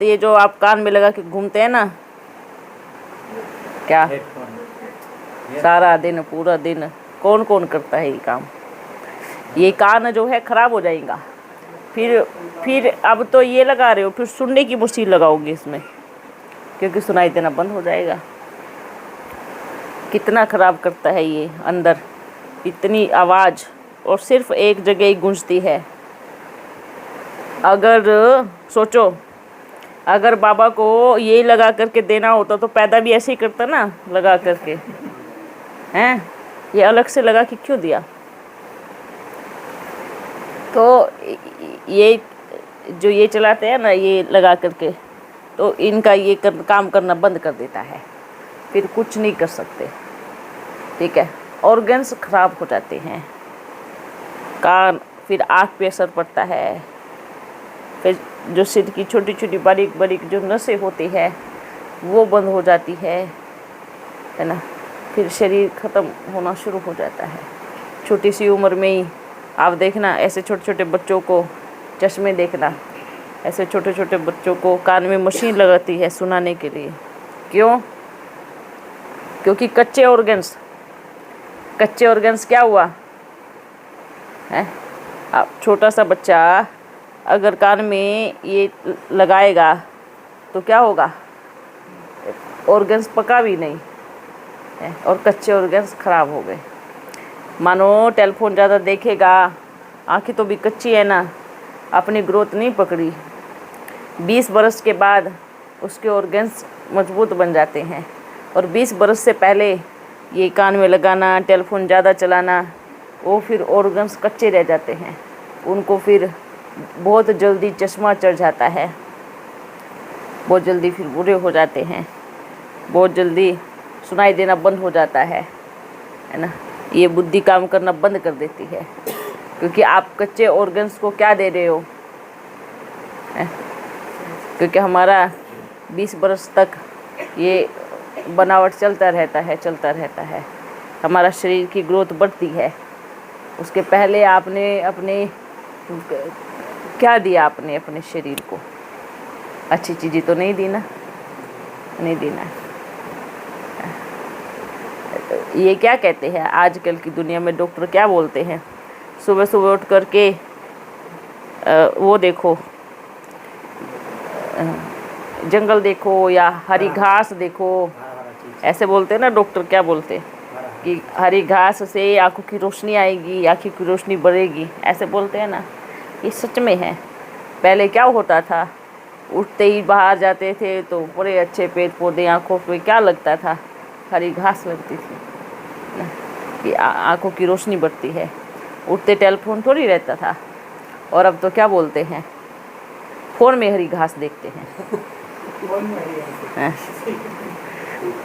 ये जो आप कान में लगा के घूमते हैं ना, क्या सारा दिन पूरा दिन कौन कौन करता है ये काम? ये कान जो है खराब हो जाएगा। फिर अब तो ये लगा रहे हो, फिर सुनने की मशीन लगाओगे इसमें, क्योंकि सुनाई देना बंद हो जाएगा। कितना खराब करता है ये अंदर, इतनी आवाज़, और सिर्फ एक जगह ही गूंजती है। अगर सोचो, अगर बाबा को ये लगा करके देना होता तो पैदा भी ऐसे ही करता ना, लगा करके। हैं, ये अलग से लगा के क्यों दिया? तो ये जो ये चलाते हैं ना, ये लगा करके, तो इनका ये काम करना बंद कर देता है, फिर कुछ नहीं कर सकते। ठीक है, ऑर्गन्स खराब हो जाते हैं, कान, फिर आँख पे असर पड़ता है, फिर जो सिर की छोटी छोटी बारीक बारीक जो नसें होती है वो बंद हो जाती है ना। फिर शरीर ख़त्म होना शुरू हो जाता है। छोटी सी उम्र में ही आप देखना, ऐसे छोटे छोटे बच्चों को चश्मे देखना, ऐसे छोटे छोटे बच्चों को कान में मशीन लगाती है सुनाने के लिए। क्यों? क्योंकि कच्चे ऑर्गन्स क्या हुआ है? आप छोटा सा बच्चा अगर कान में ये लगाएगा तो क्या होगा? ऑर्गन्स पका भी नहीं है, और कच्चे ऑर्गन्स खराब हो गए। मानो टेलीफोन ज़्यादा देखेगा, आंखें तो भी कच्ची है ना, अपनी ग्रोथ नहीं पकड़ी। 20 बरस के बाद उसके ऑर्गन्स मजबूत बन जाते हैं, और 20 बरस से पहले ये कान में लगाना, टेलीफोन ज़्यादा चलाना, वो फिर ऑर्गन्स कच्चे रह जाते हैं। उनको फिर बहुत जल्दी चश्मा चढ़ जाता है, बहुत जल्दी फिर बुरे हो जाते हैं, बहुत जल्दी सुनाई देना बंद हो जाता है ना। ये बुद्धि काम करना बंद कर देती है, क्योंकि आप कच्चे ऑर्गन्स को क्या दे रहे हो है? क्योंकि हमारा 20 बरस तक ये बनावट चलता रहता है, हमारा शरीर की ग्रोथ बढ़ती है। उसके पहले आपने अपने क्या दिया? आपने अपने शरीर को अच्छी चीज़ें तो नहीं दी ना, नहीं दी ना। ये क्या कहते हैं आजकल की दुनिया में, डॉक्टर क्या बोलते हैं? सुबह सुबह उठ करके वो देखो, जंगल देखो या हरी घास देखो, ऐसे बोलते हैं ना डॉक्टर। क्या बोलते कि हरी घास से आँखों की रोशनी आएगी, आँखों की रोशनी बढ़ेगी, ऐसे बोलते हैं ना। ये सच में है। पहले क्या होता था, उठते ही बाहर जाते थे तो बड़े अच्छे पेड़ पौधे, आँखों पे क्या लगता था? हरी घास लगती थी ना, कि आँखों की रोशनी बढ़ती है। उठते टेलीफोन थोड़ी रहता था। और अब तो क्या बोलते हैं, फ़ोन में हरी घास देखते हैं।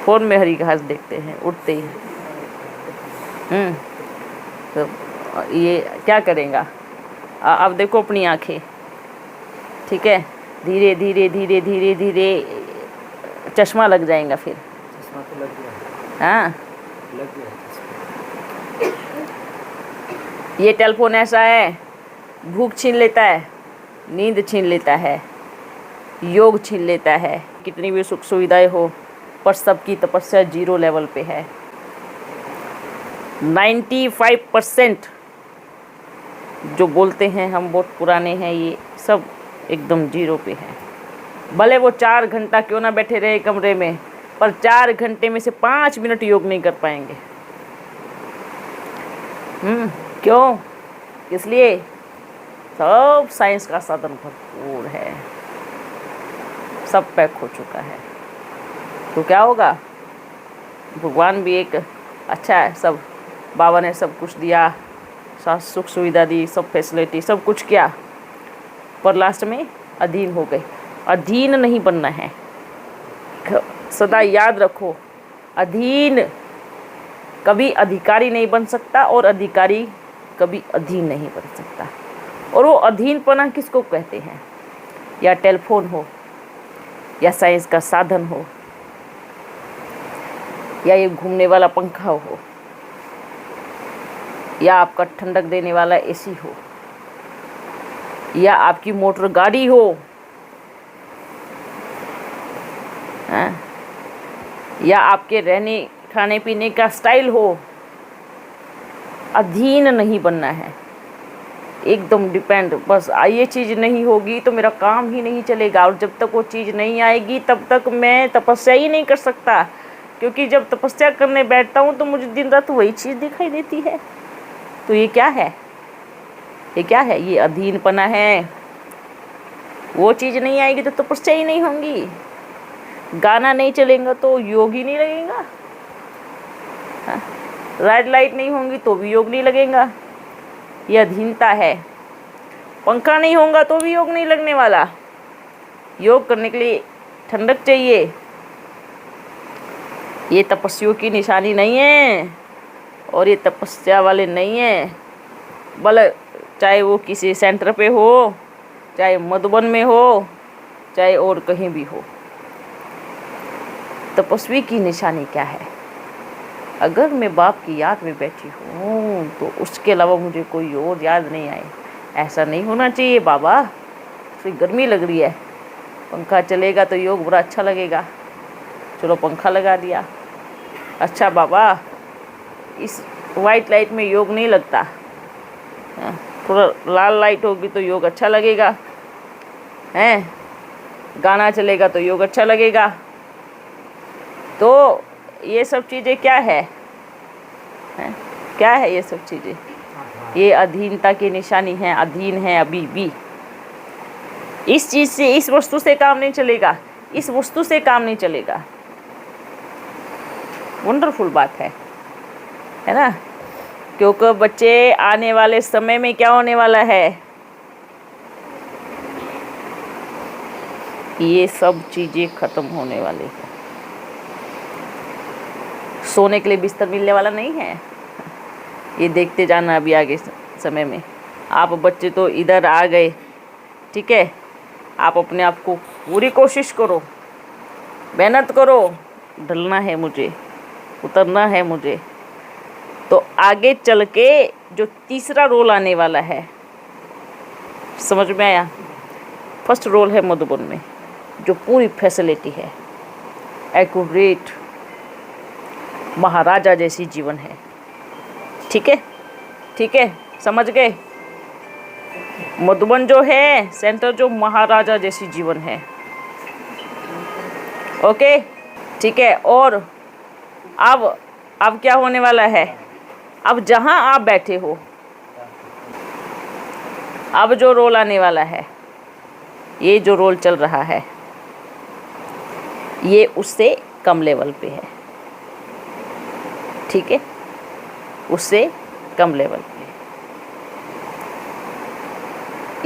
फ़ोन में हरी घास देखते हैं उठते ही। तो ये क्या करेगा? अब देखो अपनी आँखें, ठीक है, धीरे धीरे धीरे धीरे धीरे चश्मा लग जाएगा। फिर चश्मा तो लग गया। हाँ, लग गया। ये टेलीफोन ऐसा है, भूख छीन लेता है, नींद छीन लेता है, योग छीन लेता है। कितनी भी सुख सुविधाएं हो, पर सबकी तपस्या 0 लेवल पे है। 95% जो बोलते हैं हम बहुत पुराने हैं, ये सब एकदम 0 पे है। भले वो 4 घंटा क्यों ना बैठे रहे कमरे में, पर 4 घंटे में से 5 मिनट योग नहीं कर पाएंगे। क्यों? किस लिए? सब साइंस का साधन भरपूर है, सब पैक हो चुका है। तो क्या होगा? भगवान भी एक अच्छा है, सब बाबा ने सब कुछ दिया, सुख सुविधा दी, सब फैसिलिटी, सब कुछ किया, पर लास्ट में अधीन हो गए। अधीन नहीं बनना है, सदा याद रखो। अधीन कभी अधिकारी नहीं बन सकता, और अधिकारी कभी अधीन नहीं बन सकता। और वो अधीनपना किसको कहते हैं? या टेलीफोन हो, या साइंस का साधन हो, या ये घूमने वाला पंखा हो, या आपका ठंडक देने वाला एसी हो, या आपकी मोटर गाड़ी हो, हाँ? या आपके रहने खाने पीने का स्टाइल हो, अधीन नहीं बनना है, एकदम डिपेंड। बस ये चीज़ नहीं होगी तो मेरा काम ही नहीं चलेगा, और जब तक वो चीज़ नहीं आएगी तब तक मैं तपस्या ही नहीं कर सकता, क्योंकि जब तपस्या करने बैठता हूँ तो मुझे दिन रात वही चीज़ दिखाई देती है। तो ये क्या है? ये क्या है? ये अधीनपना है। वो चीज़ नहीं आएगी तो तपस्या ही नहीं होंगी, गाना नहीं चलेगा तो योग ही नहीं लगेगा, रेड लाइट नहीं होंगी तो भी योग नहीं लगेगा। ये अधीनता है। पंखा नहीं होगा तो भी योग नहीं लगने वाला। योग करने के लिए ठंडक चाहिए। ये तपस्वियों की निशानी नहीं है, और ये तपस्या वाले नहीं हैं। भले चाहे वो किसी सेंटर पे हो, चाहे मधुबन में हो, चाहे और कहीं भी हो। तपस्वी की निशानी क्या है? अगर मैं बाप की याद में बैठी हूँ तो उसके अलावा मुझे कोई और याद नहीं आए। ऐसा नहीं होना चाहिए बाबा, फिर गर्मी लग रही है, पंखा चलेगा तो योग बड़ा अच्छा लगेगा, चलो पंखा लगा दिया। अच्छा बाबा, इस वाइट लाइट में योग नहीं लगता, थोड़ा लाल लाइट होगी तो योग अच्छा लगेगा, हैं? गाना चलेगा तो योग अच्छा लगेगा। तो ये सब चीज़ें क्या है? क्या है ये सब चीज़ें? ये अधीनता की निशानी है। अधीन है अभी भी। इस चीज़ से, इस वस्तु से काम नहीं चलेगा, इस वस्तु से काम नहीं चलेगा। वंडरफुल बात है ना? क्योंकि बच्चे आने वाले समय में क्या होने वाला है, ये सब चीज़ें ख़त्म होने वाली है। सोने के लिए बिस्तर मिलने वाला नहीं है। ये देखते जाना अभी आगे समय में। आप बच्चे तो इधर आ गए, ठीक है? आप अपने आप को पूरी कोशिश करो, मेहनत करो। ढलना है मुझे, उतरना है मुझे। तो आगे चल के जो तीसरा रोल आने वाला है, समझ में आया? फर्स्ट रोल है मधुबन में, जो पूरी फैसिलिटी है, एक्यूरेट महाराजा जैसी जीवन है। ठीक है? ठीक है, समझ गए? मधुबन जो है सेंटर, जो महाराजा जैसी जीवन है। ओके, ठीक है। और अब क्या होने वाला है? अब जहां आप बैठे हो, अब जो रोल आने वाला है, ये जो रोल चल रहा है, ये उससे कम लेवल पे है। ठीक है? उससे कम लेवल पे।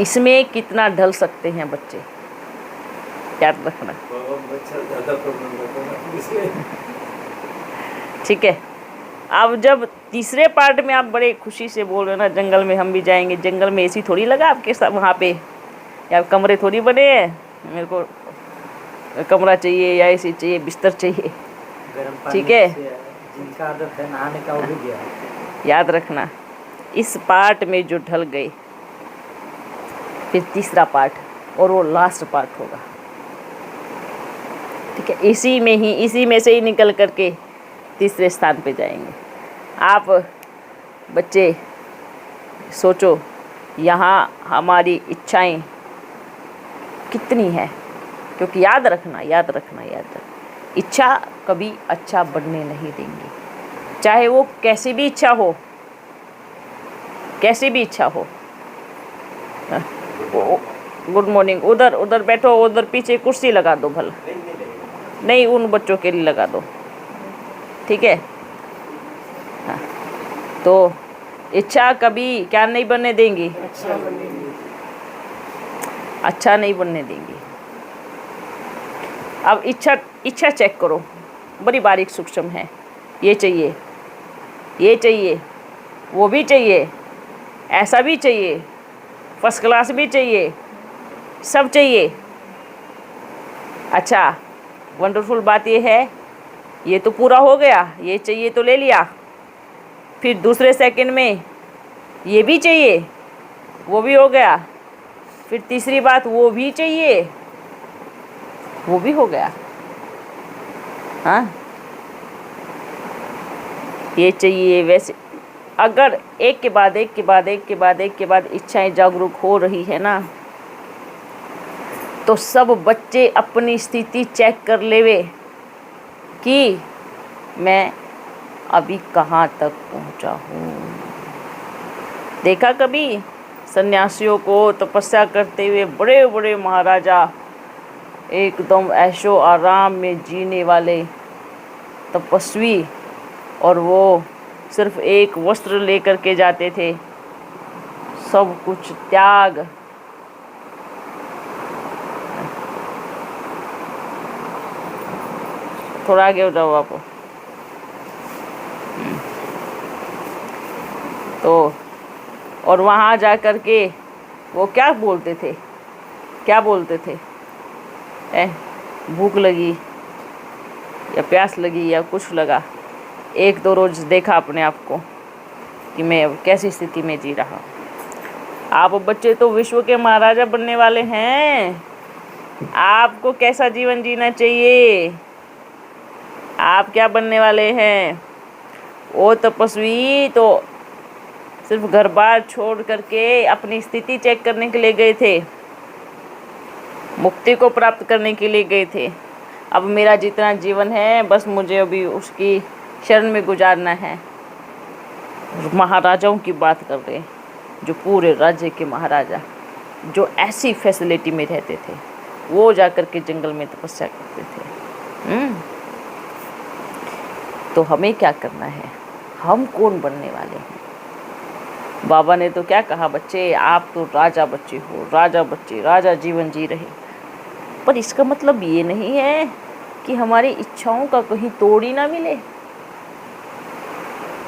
इसमें कितना ढल सकते हैं बच्चे, याद रखना। ठीक है? अब जब तीसरे पार्ट में आप बड़े खुशी से बोल रहे हो ना, जंगल में हम भी जाएंगे। जंगल में एसी थोड़ी लगा आपके साथ वहाँ पे, या कमरे थोड़ी बने हैं। मेरे को कमरा चाहिए या एसी चाहिए, बिस्तर चाहिए। ठीक है? जिनका आदत है नहाने का, वो भी गया। याद रखना, इस पार्ट में जो ढल गए, फिर तीसरा पार्ट और वो लास्ट पार्ट होगा। ठीक है? इसी में से ही निकल करके तीसरे स्थान पे जाएंगे। आप बच्चे सोचो, यहाँ हमारी इच्छाएं कितनी है। क्योंकि याद रखना, इच्छा कभी अच्छा बनने नहीं देंगी, चाहे वो कैसी भी इच्छा हो, कैसी भी इच्छा हो। Good morning. उधर बैठो, उधर पीछे कुर्सी लगा दो भला, नहीं उन बच्चों के लिए लगा दो। ठीक है? हाँ, तो इच्छा कभी क्या नहीं बनने देंगी, अच्छा नहीं बनने देंगी। अब इच्छा चेक करो, बड़ी बारीक सूक्ष्म है। ये चाहिए, ये चाहिए, वो भी चाहिए, ऐसा भी चाहिए, फर्स्ट क्लास भी चाहिए, सब चाहिए। अच्छा, वंडरफुल बात ये है, ये तो पूरा हो गया, ये चाहिए तो ले लिया। फिर दूसरे सेकंड में ये भी चाहिए, वो भी हो गया। फिर तीसरी बात, वो भी चाहिए, वो भी हो गया। हाँ, ये चाहिए वैसे। अगर एक के बाद एक के बाद एक के बाद एक के बाद इच्छाएं जागरूक हो रही है ना, तो सब बच्चे अपनी स्थिति चेक कर लेवे कि मैं अभी कहाँ तक पहुँचा हूँ। देखा कभी सन्यासियों को तपस्या करते हुए, बड़े बड़े महाराजा, एकदम ऐशो आराम में जीने वाले तपस्वी, और वो सिर्फ एक वस्त्र लेकर के जाते थे, सब कुछ त्याग। थोड़ा आगे हो जाओ आप। तो और वहाँ जा कर के वो क्या बोलते थे, क्या बोलते थे, भूख लगी या प्यास लगी या कुछ लगा, एक दो रोज देखा अपने आप को कि मैं अब कैसी स्थिति में जी रहा हूँ। आप बच्चे तो विश्व के महाराजा बनने वाले हैं। आपको कैसा जीवन जीना चाहिए, आप क्या बनने वाले हैं? वो तपस्वी तो सिर्फ घर बार छोड़ करके अपनी स्थिति चेक करने के लिए गए थे, मुक्ति को प्राप्त करने के लिए गए थे। अब मेरा जितना जीवन है बस मुझे अभी उसकी शरण में गुजारना है। महाराजाओं की बात कर रहे हैं, जो पूरे राज्य के महाराजा, जो ऐसी फैसिलिटी में रहते थे, वो जाकर के जंगल में तपस्या करते थे। तो हमें क्या करना है, हम कौन बनने वाले हैं? बाबा ने तो क्या कहा, बच्चे आप तो राजा बच्चे हो, राजा बच्चे, राजा जीवन जी रहे। पर इसका मतलब ये नहीं है कि हमारी इच्छाओं का कहीं तोड़ ही ना मिले।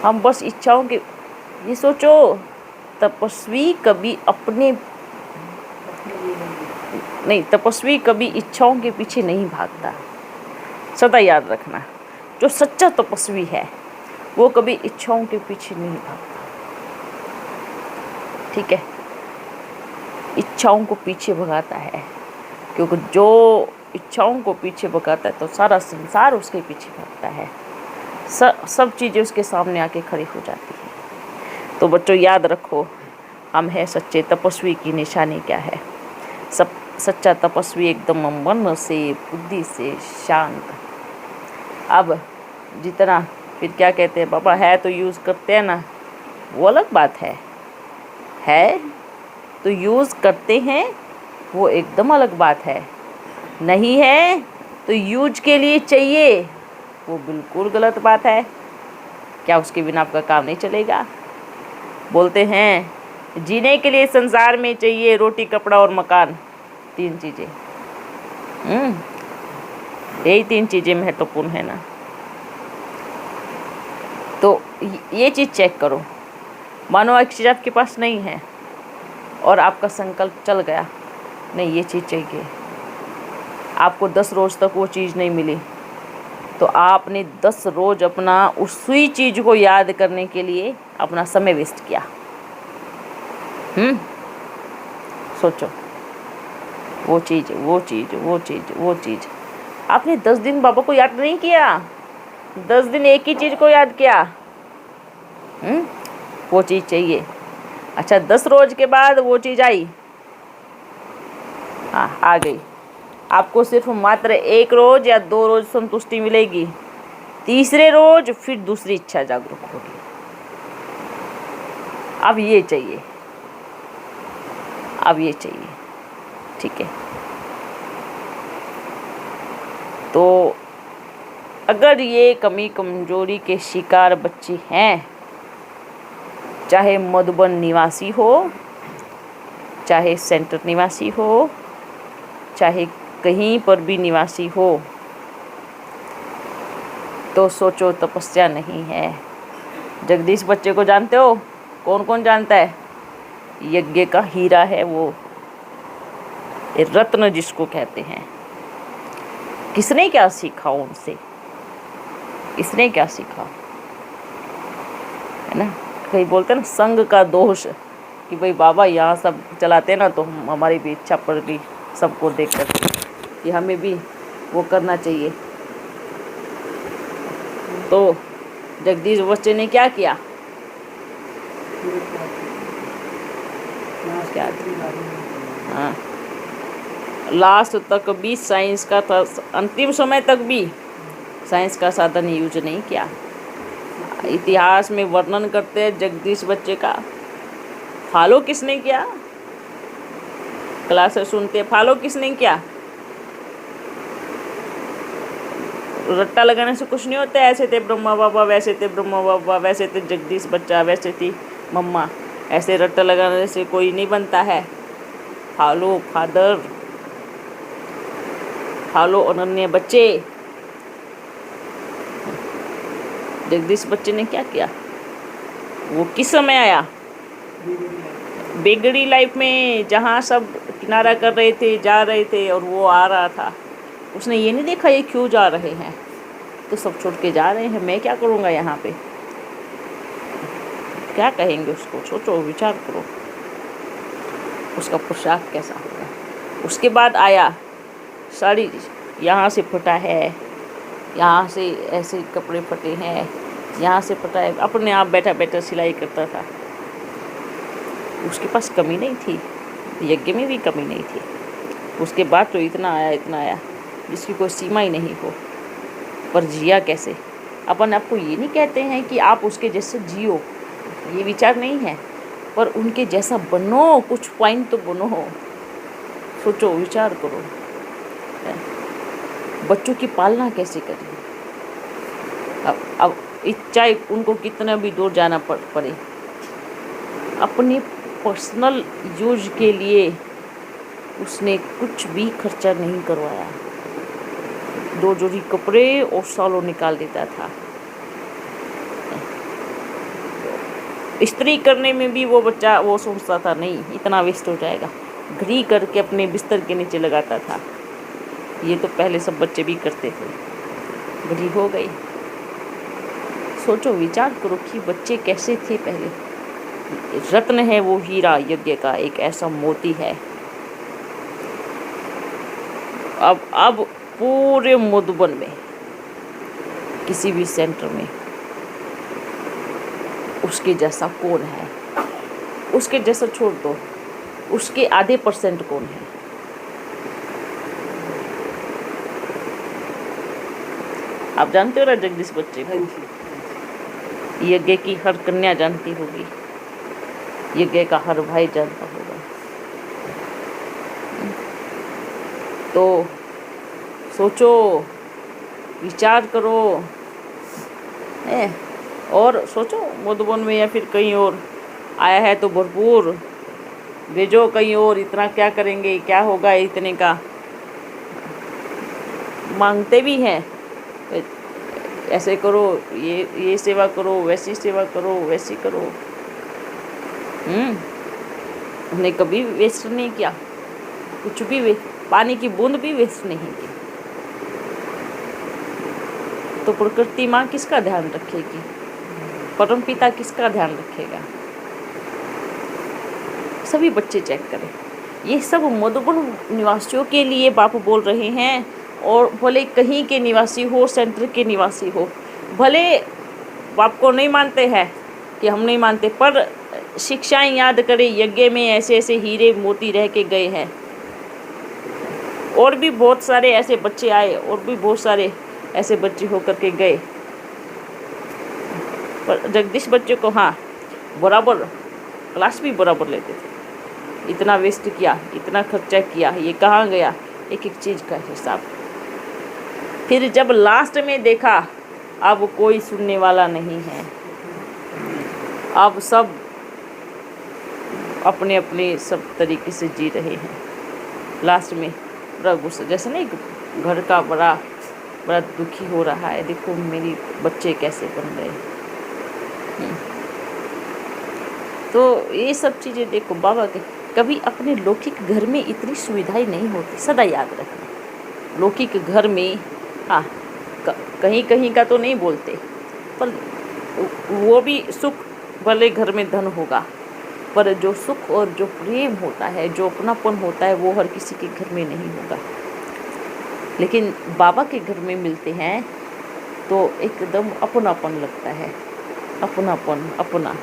हम बस इच्छाओं के, ये सोचो, तपस्वी कभी अपने नहीं, तपस्वी कभी इच्छाओं के पीछे नहीं भागता। सदा याद रखना, जो सच्चा तपस्वी है वो कभी इच्छाओं के पीछे नहीं भागता। ठीक है, इच्छाओं को पीछे भगाता है, क्योंकि जो इच्छाओं को पीछे भगाता है तो सारा संसार उसके पीछे भागता है, सब चीज़ें उसके सामने आके खड़ी हो जाती है। तो बच्चों याद रखो, हम हैं सच्चे तपस्वी की निशानी क्या है? सब सच्चा तपस्वी एकदम मन से, बुद्धि से शांत। अब जितना फिर क्या कहते हैं बाबा, है तो यूज़ करते हैं ना, वो अलग बात है तो यूज़ करते हैं, वो एकदम अलग बात है। नहीं है तो यूज के लिए चाहिए, वो बिल्कुल गलत बात है। क्या उसके बिना आपका काम नहीं चलेगा? बोलते हैं जीने के लिए संसार में चाहिए रोटी, कपड़ा और मकान, 3 चीज़ें। यही 3 चीज़ें महत्वपूर्ण है ना। तो ये चीज़ चेक करो। मानो एक चीज़ आपके पास नहीं है और आपका संकल्प चल गया, नहीं ये चीज़ चाहिए, आपको 10 रोज़ तक वो चीज़ नहीं मिली, तो आपने 10 रोज़ अपना उसी चीज़ को याद करने के लिए अपना समय वेस्ट किया। सोचो, वो चीज़ आपने 10 दिन बाबा को याद नहीं किया, 10 दिन एक ही चीज़ को याद किया। वो चीज़ चाहिए। अच्छा, 10 रोज़ के बाद वो चीज़ आई, हाँ आ गई, आपको सिर्फ मात्र 1 रोज़ या 2 रोज़ संतुष्टि मिलेगी, तीसरे रोज़ फिर दूसरी इच्छा जागरूक होगी। अब ये चाहिए, ठीक है। तो अगर ये कमी कमजोरी के शिकार बच्चे हैं, चाहे मधुबन निवासी हो, चाहे सेंटर निवासी हो, चाहे कहीं पर भी निवासी हो, तो सोचो तपस्या नहीं है। जगदीश बच्चे को जानते हो? कौन कौन जानता है? यज्ञ का हीरा है वो, ये रत्न जिसको कहते हैं। किसने क्या सीखा उनसे? इसने क्या सीखा, है ना? कहीं बोलते हैं ना संग का दोष, कि भाई बाबा यहाँ सब चलाते ना, तो हमारी भी इच्छा पड़ गई सबको देख कर कि हमें भी वो करना चाहिए। तो जगदीश बच्चे ने क्या किया? क्या? हाँ, लास्ट तक भी साइंस का था, अंतिम समय तक भी साइंस का साधन यूज नहीं किया। इतिहास में वर्णन करते हैं जगदीश बच्चे का। फॉलो किसने किया? क्लास सुनते, फॉलो किसने किया? रट्टा लगाने से कुछ नहीं होता। ऐसे थे ब्रह्मा बाबा, वैसे थे ब्रह्मा बाबा, वैसे थे जगदीश बच्चा, वैसे थी मम्मा, ऐसे रट्टा लगाने से कोई नहीं बनता है। फॉलो फादर, फॉलो अनन्य बच्चे। जगदीश बच्चे ने क्या किया? वो किस समय आया? बिगड़ी लाइफ में, जहाँ सब किनारा कर रहे थे, जा रहे थे, और वो आ रहा था। उसने ये नहीं देखा ये क्यों जा रहे हैं, तो सब छोड़ के जा रहे हैं, मैं क्या करूँगा यहाँ पे? क्या कहेंगे उसको? सोचो, विचार करो, उसका पोशाक कैसा होगा। उसके बाद आया साड़ी यहाँ से फटा है, यहाँ से ऐसे कपड़े फटे हैं, यहाँ से फटा है। अपने आप बैठा बैठा सिलाई करता था। उसके पास कमी नहीं थी, यज्ञ में भी कमी नहीं थी। उसके बाद तो इतना आया जिसकी कोई सीमा ही नहीं हो। पर जिया कैसे? अपन आपको ये नहीं कहते हैं कि आप उसके जैसे जियो, ये विचार नहीं है, पर उनके जैसा बनो, कुछ पॉइंट तो बनो। सोचो, विचार करो, बच्चों की पालना कैसे करें? अब चाहे उनको कितना भी दूर जाना पड़े, अपने पर्सनल यूज के लिए उसने कुछ भी खर्चा नहीं करवाया। 2 जोड़ी कपड़े और सालों निकाल देता था। इस्त्री करने में भी वो बच्चा वो सोचता था नहीं इतना वेस्ट हो जाएगा, घड़ी करके अपने बिस्तर के नीचे लगाता था। ये तो पहले सब बच्चे भी करते थे। घड़ी हो गई। सोचो, विचार करो कि बच्चे कैसे थे पहले। रत्न है वो हीरा यज्ञ का, एक ऐसा मोती है। अब पूरे मधुबन में किसी भी सेंटर में उसके जैसा कौन है? उसके जैसा छोड़ दो, उसके आधे % कौन है? आप जानते हो ना जगदीश बच्चे को? यज्ञ की हर कन्या जानती होगी, यज्ञ का हर भाई जानता होगा। तो सोचो, विचार करो, और सोचो मधुबन में या फिर कहीं और आया है तो भरपूर भेजो कहीं और। इतना क्या करेंगे, क्या होगा इतने का? मांगते भी हैं, ऐसे करो, ये सेवा करो, वैसी सेवा करो, वैसी करो। उन्हें कभी वेस्ट नहीं किया, कुछ भी पानी की बूंद भी वेस्ट नहीं की। तो प्रकृति माँ किसका ध्यान रखेगी? परम पिता किसका ध्यान रखेगा? सभी बच्चे चेक करें। ये सब मधुबन निवासियों के लिए बाप बोल रहे हैं। और भले कहीं के निवासी हो, सेंटर के निवासी हो, भले बाप को नहीं मानते हैं कि हम नहीं मानते, पर शिक्षाएं याद करें। यज्ञ में ऐसे ऐसे हीरे मोती रह के गए हैं। और भी बहुत सारे ऐसे बच्चे आए, और भी बहुत सारे ऐसे बच्चे होकर के गए। पर जगदीश बच्चे को हाँ बराबर क्लास भी बराबर लेते थे। इतना वेस्ट किया, इतना खर्चा किया, ये कहाँ गया, एक एक चीज़ का हिसाब। फिर जब लास्ट में देखा अब कोई सुनने वाला नहीं है, अब सब अपने अपने सब तरीके से जी रहे हैं। लास्ट में बड़ा गुस्सा, जैसे नहीं घर का बड़ा दुखी हो रहा है, देखो मेरी बच्चे कैसे बन गए। तो ये सब चीज़ें देखो बाबा के, कभी अपने लौकिक घर में इतनी सुविधाएं नहीं होती। सदा याद रखना, लौकिक घर में हाँ कहीं कहीं का तो नहीं बोलते, पर वो भी सुख, भले घर में धन होगा, पर जो सुख और जो प्रेम होता है, जो अपनापन होता है, वो हर किसी के घर में नहीं होगा। लेकिन बाबा के घर में मिलते हैं तो एकदम अपनापन लगता है, अपनापन, अपना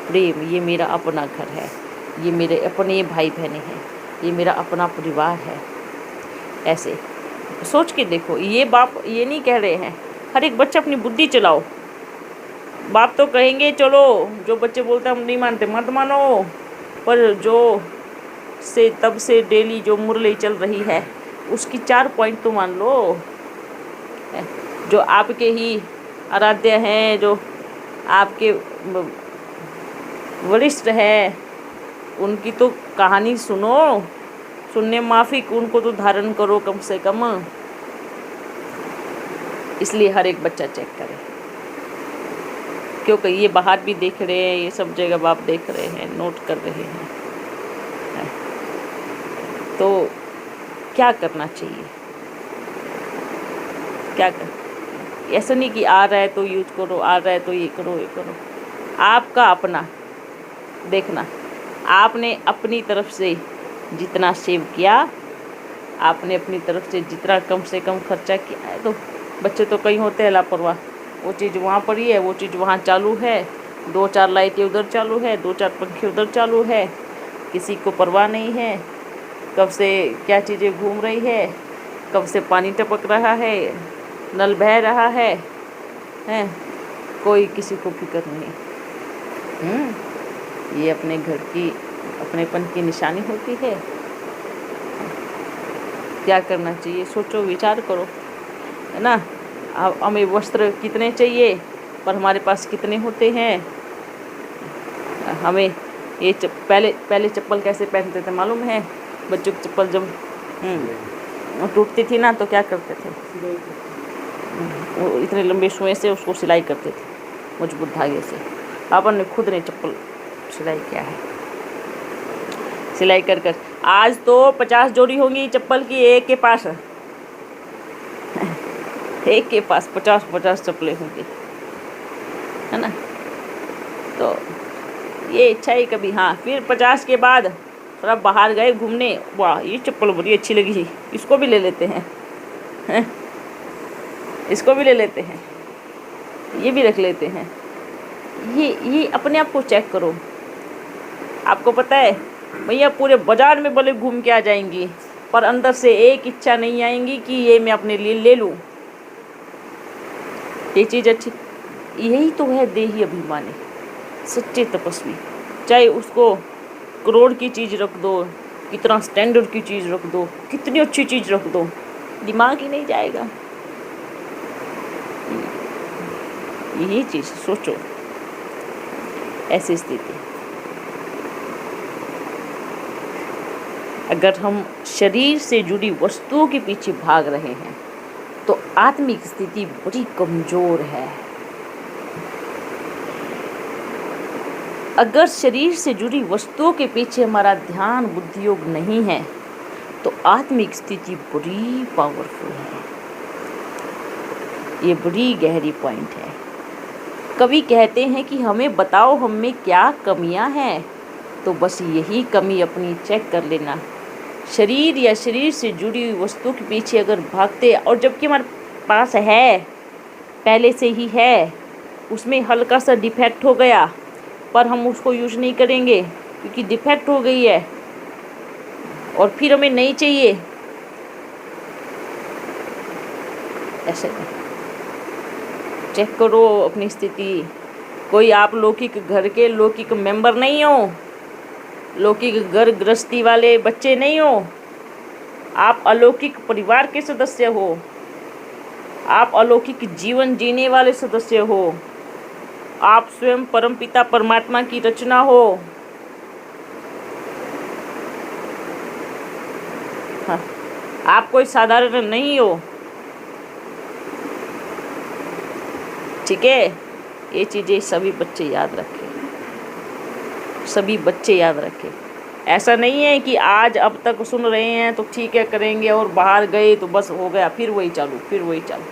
प्रेम, ये मेरा अपना घर है, ये मेरे अपने भाई बहनें हैं, ये मेरा अपना परिवार है। ऐसे सोच के देखो, ये बाप ये नहीं कह रहे हैं, हर एक बच्चा अपनी बुद्धि चलाओ। बाप तो कहेंगे चलो, जो बच्चे बोलते हैं हम नहीं मानते मत मानो, पर जो से तब से डेली जो मुरली चल रही है उसकी 4 पॉइंट तो मान लो। जो आपके ही आराध्य हैं, जो आपके वरिष्ठ हैं, उनकी तो कहानी सुनो, सुनने माफिक उनको तो धारण करो कम से कम। इसलिए हर एक बच्चा चेक करे, क्योंकि ये बाहर भी देख रहे हैं, ये सब जगह बाप देख रहे हैं, नोट कर रहे हैं। तो क्या करना चाहिए, क्या कर, ऐसा नहीं कि आ रहा है तो यूज करो, आ रहा है तो ये करो ये करो। आपका अपना देखना, आपने अपनी तरफ से जितना सेव किया, आपने अपनी तरफ से जितना कम से कम खर्चा किया है, तो बच्चे तो कहीं होते हैं लापरवाह, वो चीज़ वहाँ पड़ी है, वो चीज़ वहाँ चालू है, 2-4 लाइटें उधर चालू है, 2-4 पंखे उधर चालू है, किसी को परवाह नहीं है कब से क्या चीज़ें घूम रही है, कब से पानी टपक रहा है, नल बह रहा है, कोई किसी को फिक्र नहीं। ये अपने घर की अपनेपन की निशानी होती है। क्या करना चाहिए, सोचो, विचार करो, है ना। हमें वस्त्र कितने चाहिए, पर हमारे पास कितने होते हैं। हमें ये पहले चप्पल कैसे पहनते थे मालूम है? बच्चों की चप्पल जब टूटती थी ना, तो क्या करते थे, वो इतने लंबे सुएं से उसको सिलाई करते थे मजबूत धागे से। अपन ने खुद ने चप्पल सिलाई किया है, सिलाई कर कर आज तो 50 जोड़ी होंगी चप्पल की एक के पास, एक के पास 50 चप्पलें होंगी, है ना। तो ये इच्छा ही कभी, हाँ, फिर 50 के बाद थोड़ा बाहर गए घूमने, वाह ये चप्पल बड़ी अच्छी लगी, इसको भी ले लेते हैं, इसको भी ले लेते हैं, ये भी रख लेते हैं। ये अपने आप को चेक करो। आपको पता है भैया, पूरे बाजार में भले घूम के आ जाएंगी, पर अंदर से एक इच्छा नहीं आएंगी कि ये मैं अपने लिए ले लूँ, ये चीज़ अच्छी। यही तो है देही अभिमानी, सच्चे तपस्वी। चाहे उसको करोड़ की चीज़ रख दो, कितना स्टैंडर्ड की चीज़ रख दो, कितनी अच्छी चीज़ रख दो, दिमाग ही नहीं जाएगा। यही चीज़ सोचो, ऐसी स्थिति। अगर हम शरीर से जुड़ी वस्तुओं के पीछे भाग रहे हैं तो आत्मिक स्थिति बड़ी कमज़ोर है। अगर शरीर से जुड़ी वस्तुओं के पीछे हमारा ध्यान बुद्धि योग नहीं है तो आत्मिक स्थिति बड़ी पावरफुल है। ये बड़ी गहरी पॉइंट है। कवि कहते हैं कि हमें बताओ हम में क्या कमियां हैं, तो बस यही कमी अपनी चेक कर लेना। शरीर या शरीर से जुड़ी हुई वस्तु के पीछे अगर भागते, और जबकि हमारे पास है, पहले से ही है, उसमें हल्का सा डिफेक्ट हो गया, पर हम उसको यूज नहीं करेंगे क्योंकि डिफेक्ट हो गई है और फिर हमें नहीं चाहिए। ऐसे चेक करो अपनी स्थिति। कोई आप लौकिक घर के लौकिक मेंबर नहीं हो, लौकिक घर गृहस्थी वाले बच्चे नहीं हो, आप अलौकिक परिवार के सदस्य हो, आप अलौकिक जीवन जीने वाले सदस्य हो, आप स्वयं परमपिता परमात्मा की रचना हो। हाँ, आप कोई साधारण नहीं हो, ठीक है। ये चीज़ें सभी बच्चे याद रखें, सभी बच्चे याद रखें। ऐसा नहीं है कि आज अब तक सुन रहे हैं तो ठीक है करेंगे, और बाहर गए तो बस हो गया, फिर वही चालू, फिर वही चालू।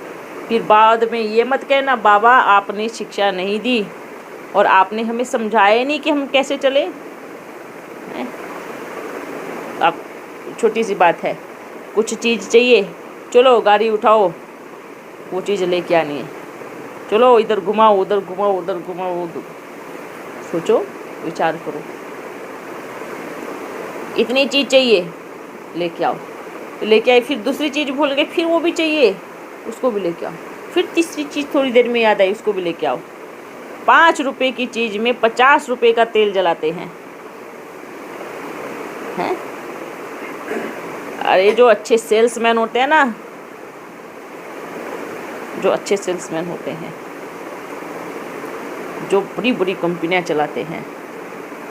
फिर बाद में ये मत कहना बाबा आपने शिक्षा नहीं दी और आपने हमें समझाया नहीं कि हम कैसे चले। अब छोटी सी बात है, कुछ चीज़ चाहिए, चलो गाड़ी उठाओ, वो चीज़ लेके आनी है, चलो इधर घुमाओ, उधर घुमाओ, उधर घुमाओ, उधर। सोचो, विचार करो। इतनी चीज़ चाहिए, लेके आओ। लेके आए, फिर दूसरी चीज़ भूल गए, फिर वो भी चाहिए, उसको भी लेके आओ। फिर तीसरी चीज़ थोड़ी देर में याद आई, उसको भी लेके आओ। 5 रुपए की चीज़ में 50 रुपए का तेल जलाते हैं। हैं? अरे जो अच्छे सेल्समैन होते हैं ना, जो अच्छे सेल्समैन होते हैं, जो बड़ी बड़ी कंपनियां चलाते हैं,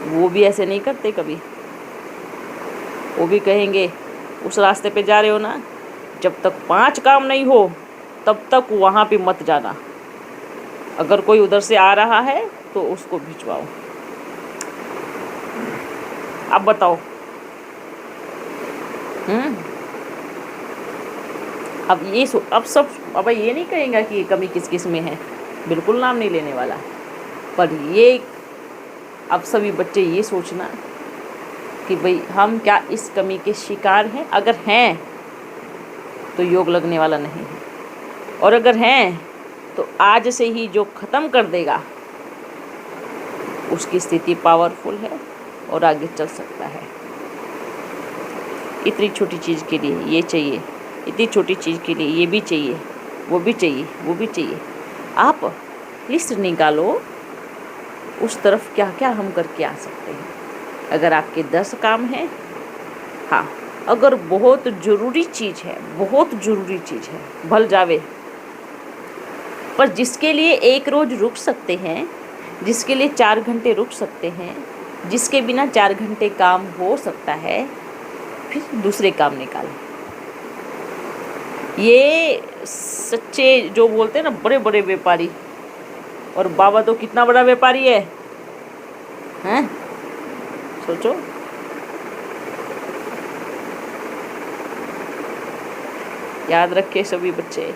वो भी ऐसे नहीं करते कभी। वो भी कहेंगे उस रास्ते पे जा रहे हो ना, जब तक 5 काम नहीं हो तब तक वहाँ पे मत जाना। अगर कोई उधर से आ रहा है तो उसको भिजवाओ। अब बताओ। अब ये नहीं कहेंगे कि ये कमी किस किस में है, बिल्कुल नाम नहीं लेने वाला। पर ये अब सभी बच्चे ये सोचना कि भाई हम क्या इस कमी के शिकार हैं। अगर हैं तो योग लगने वाला नहीं है, और अगर हैं तो आज से ही जो ख़त्म कर देगा उसकी स्थिति पावरफुल है और आगे चल सकता है। इतनी छोटी चीज़ के लिए ये चाहिए, इतनी छोटी चीज़ के लिए ये भी चाहिए, वो भी चाहिए, वो भी चाहिए। आप लिस्ट निकालो उस तरफ क्या क्या हम करके आ सकते हैं। अगर आपके 10 काम हैं, हाँ, अगर बहुत ज़रूरी चीज़ है, बहुत ज़रूरी चीज़ है, भल जावे, पर जिसके लिए एक रोज़ रुक सकते हैं, जिसके लिए 4 घंटे रुक सकते हैं, जिसके बिना 4 घंटे काम हो सकता है, फिर दूसरे काम निकालें। ये सच्चे जो बोलते हैं ना बड़े बड़े व्यापारी, और बाबा तो कितना बड़ा व्यापारी है, हैं? सोचो। याद रखें सभी बच्चे,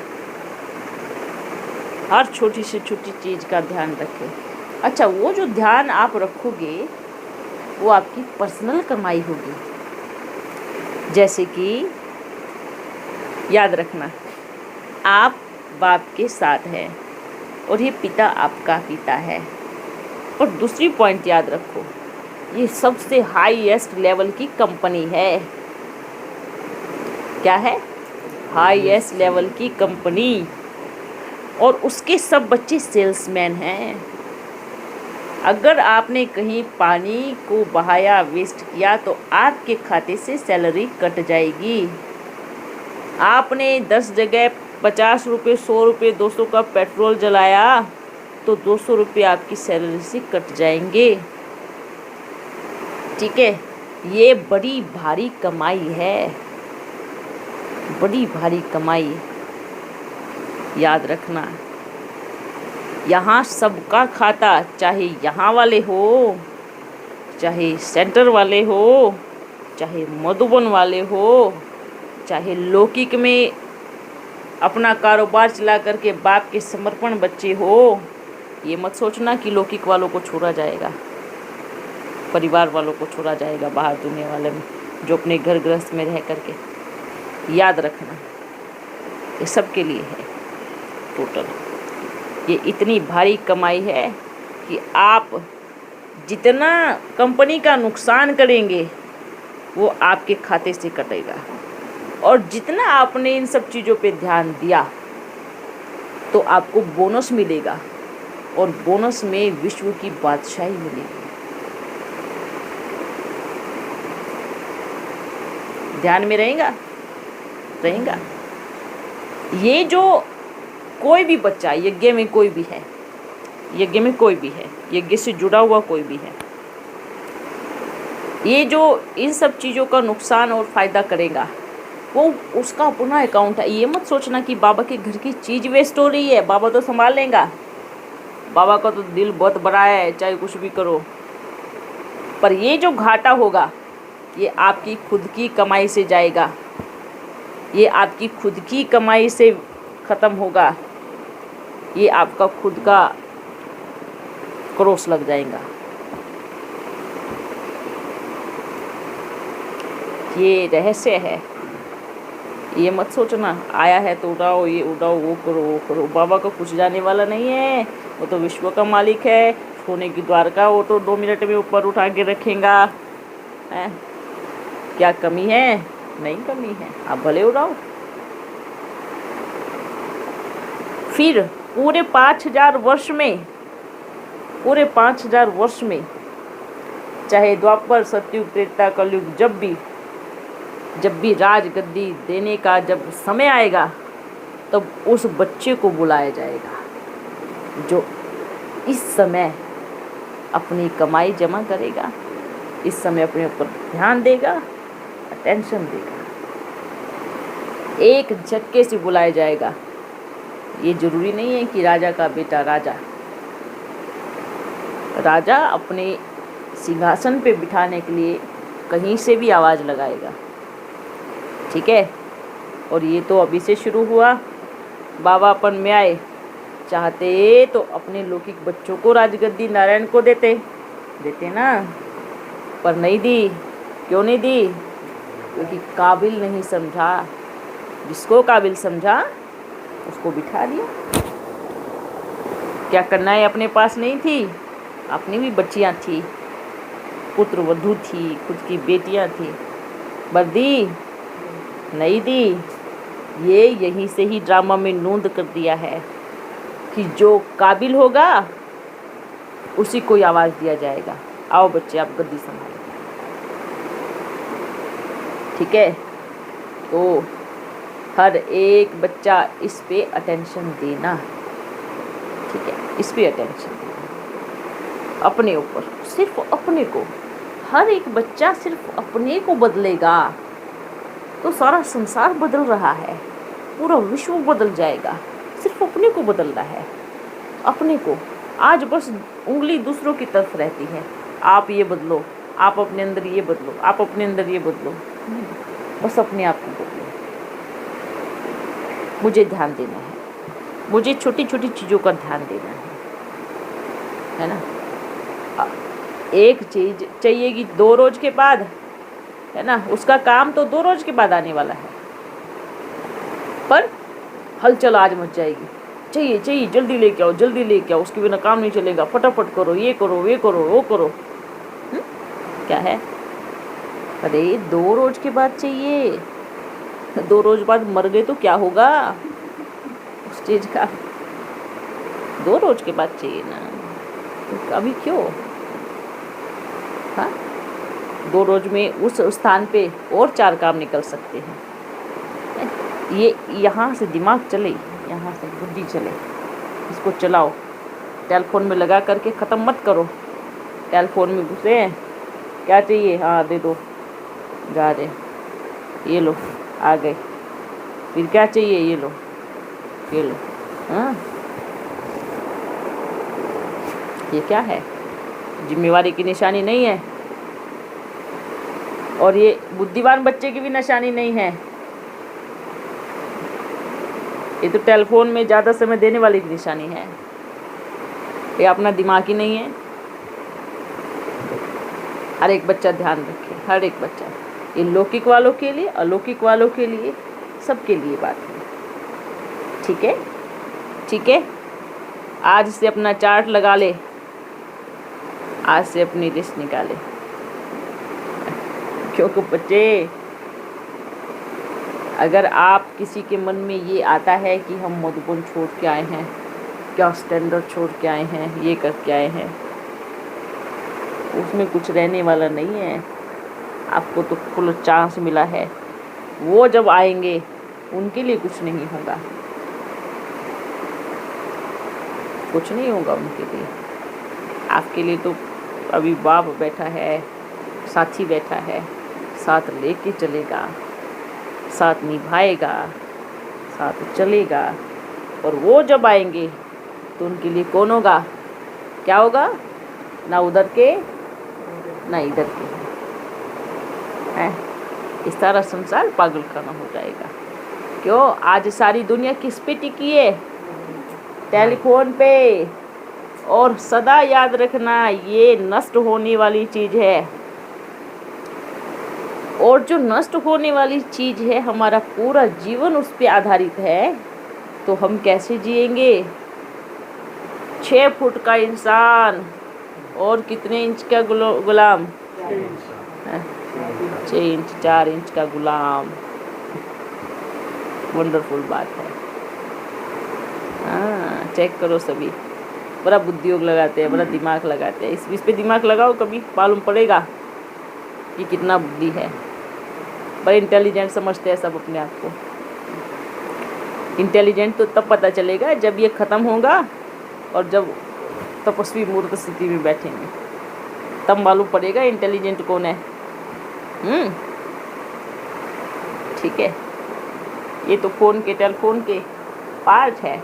हर छोटी से छोटी चीज़ का ध्यान रखें। अच्छा, वो जो ध्यान आप रखोगे वो आपकी पर्सनल कमाई होगी। जैसे कि याद रखना, आप बाप के साथ हैं और ये पिता आपका पिता है। और दूसरी पॉइंट याद रखो, ये सबसे हाईएस्ट लेवल की कंपनी है। क्या है? हाईएस्ट लेवल की कंपनी, और उसके सब बच्चे सेल्समैन हैं। अगर आपने कहीं पानी को बहाया, वेस्ट किया, तो आपके खाते से सैलरी कट जाएगी। आपने 10 जगह 50 रुपये, 100 रुपये, 200 का पेट्रोल जलाया तो 200 रुपये आपकी सैलरी से कट जाएंगे। ठीक है, ये बड़ी भारी कमाई है, बड़ी भारी कमाई। याद रखना, यहाँ सबका खाता, चाहे यहाँ वाले हो, चाहे सेंटर वाले हो, चाहे मधुबन वाले हो, चाहे लौकिक में अपना कारोबार चला करके बाप के समर्पण बच्चे हो। ये मत सोचना कि लौकिक वालों को छोड़ा जाएगा, परिवार वालों को छोड़ा जाएगा बाहर दुनिया वाले में, जो अपने घर गृहस्थ में रह करके। याद रखना, ये सबके लिए है टोटल। ये इतनी भारी कमाई है कि आप जितना कंपनी का नुकसान करेंगे वो आपके खाते से कटेगा, और जितना आपने इन सब चीज़ों पे ध्यान दिया तो आपको बोनस मिलेगा, और बोनस में विश्व की बादशाही मिलेगी। ध्यान में रहेगा। ये जो कोई भी बच्चा यज्ञ में कोई भी है, यज्ञ में कोई भी है, यज्ञ से जुड़ा हुआ कोई भी है, ये जो इन सब चीज़ों का नुकसान और फ़ायदा करेगा वो उसका अपना अकाउंट है। ये मत सोचना कि बाबा के घर की चीज़ वेस्ट हो रही है, बाबा तो संभाल लेगा, बाबा का तो दिल बहुत बड़ा है, चाहे कुछ भी करो। पर ये जो घाटा होगा ये आपकी खुद की कमाई से जाएगा, ये आपकी खुद की कमाई से ख़त्म होगा, ये आपका खुद का क्रॉस लग जाएगा। ये रहस्य है, ये मत सोचना आया है तो उड़ाओ, ये उड़ाओ, वो करो, वो करो। बाबा को कुछ जाने वाला नहीं है, वो तो विश्व का मालिक है। सोने की द्वारका वो तो 2 मिनट में ऊपर उठा के रखेगा। है क्या कमी है? नहीं कमी है, आप भले उड़ाओ। फिर पूरे 5000 वर्ष में, पूरे 5000 वर्ष में, चाहे द्वापर, सतयुग, त्रेता, कलयुग, जब भी राज गद्दी देने का जब समय आएगा, तब उस बच्चे को बुलाया जाएगा जो इस समय अपनी कमाई जमा करेगा, इस समय अपने ऊपर ध्यान देगा, अटेंशन देगा। एक झटके से बुलाया जाएगा। ये जरूरी नहीं है कि राजा का बेटा राजा अपने सिंहासन पे बिठाने के लिए कहीं से भी आवाज़ लगाएगा। ठीक है, और ये तो अभी से शुरू हुआ। बाबा अपन में आए, चाहते तो अपने लौकिक बच्चों को राजगद्दी नारायण को देते ना, पर नहीं दी। क्यों नहीं दी? क्योंकि काबिल नहीं समझा। जिसको काबिल समझा उसको बिठा दिया। क्या करना है अपने पास नहीं थी, अपनी भी बच्चियाँ थी, पुत्र वधू थी, खुद की बेटियाँ थी, बर्दी नहीं दी। ये यहीं से ही ड्रामा में नोंद कर दिया है कि जो काबिल होगा उसी को आवाज़ दिया जाएगा, आओ बच्चे आप गद्दी संभालो। ठीक है, तो हर एक बच्चा इस पे अटेंशन देना। ठीक है, इस पे अटेंशन देना, अपने ऊपर, सिर्फ अपने को। हर एक बच्चा सिर्फ अपने को बदलेगा तो सारा संसार बदल रहा है, पूरा विश्व बदल जाएगा। सिर्फ अपने को बदलना है, अपने को। आज बस उंगली दूसरों की तरफ रहती है, आप ये बदलो, आप अपने अंदर ये बदलो, आप अपने अंदर ये बदलो। बस अपने आप को बदलो। मुझे ध्यान देना है, मुझे छोटी छोटी चीज़ों का ध्यान देना है ना। एक चीज़ चाहिएगी 2 रोज के बाद, है ना, उसका काम तो 2 रोज के बाद आने वाला है, पर हलचल आज मच जाएगी। चाहिए जल्दी लेके आओ, जल्दी लेके आओ, उसके बिना काम नहीं चलेगा, फटाफट करो, ये करो, वे करो, वो करो। क्या है? अरे 2 रोज के बाद चाहिए। 2 रोज बाद मर गए तो क्या होगा उस चीज़ का? 2 रोज के बाद चाहिए ना, तो अभी क्यों? हाँ, 2 रोज में उस स्थान पे और 4 काम निकल सकते हैं। ये यहाँ से दिमाग चले, यहाँ से बुद्धि चले, इसको चलाओ। टेलीफोन में लगा करके ख़त्म मत करो। टेलीफोन में घुसे हैं, क्या चाहिए, हाँ दे दो, जा रहे, ये लो, आ गए। फिर क्या चाहिए, ये लो, ये लो। हाँ, ये क्या है? जिम्मेवारी की निशानी नहीं है, और ये बुद्धिमान बच्चे की भी निशानी नहीं है। ये तो टेलीफोन में ज़्यादा समय देने वाली की निशानी है। ये अपना दिमाग ही नहीं है। हर एक बच्चा ध्यान रखे, हर एक बच्चा। ये लौकिक वालों के लिए, अलौकिक वालों के लिए, सबके लिए बात है। ठीक है, ठीक है। आज से अपना चार्ट लगा ले, आज से अपनी लिस्ट निकाले। क्योंकि बच्चे, अगर आप किसी के मन में ये आता है कि हम मधुबन छोड़ के आए हैं, क्या स्टैंडर्ड छोड़ के आए हैं, ये करके आए हैं, उसमें कुछ रहने वाला नहीं है। आपको तो फुल चांस मिला है। वो जब आएंगे उनके लिए कुछ नहीं होगा, कुछ नहीं होगा उनके लिए। आपके लिए तो अभी बाप बैठा है, साथी बैठा है, साथ लेके चलेगा, साथ निभाएगा, साथ चलेगा। और वो जब आएंगे तो उनके लिए कौन होगा, क्या होगा? ना उधर के ना इधर के हैं। इस सारा संसार पागल खाना हो जाएगा। क्यों? आज सारी दुनिया किस पे टिकी है? टेलीफोन पे। और सदा याद रखना, ये नष्ट होने वाली चीज़ है। और जो नष्ट होने वाली चीज़ है, हमारा पूरा जीवन उस पे आधारित है, तो हम कैसे जिएंगे? 6 फुट का इंसान और कितने इंच का गुलाम? 6 इंच 4 इंच का गुलाम। वंडरफुल बात है। हाँ, चेक करो सभी, बड़ा बुद्धियोग लगाते हैं, बड़ा दिमाग लगाते हैं। इस पे दिमाग लगाओ, कभी मालूम पड़ेगा कि कितना बुद्धि है। बड़े इंटेलिजेंट समझते हैं सब अपने आप को। इंटेलिजेंट तो तब पता चलेगा जब ये ख़त्म होगा और जब तपस्वी मूर्त स्थिति में बैठेंगे, तब मालूम पड़ेगा इंटेलिजेंट कौन है। ठीक है, ये तो टेलीफोन के पार्ट है।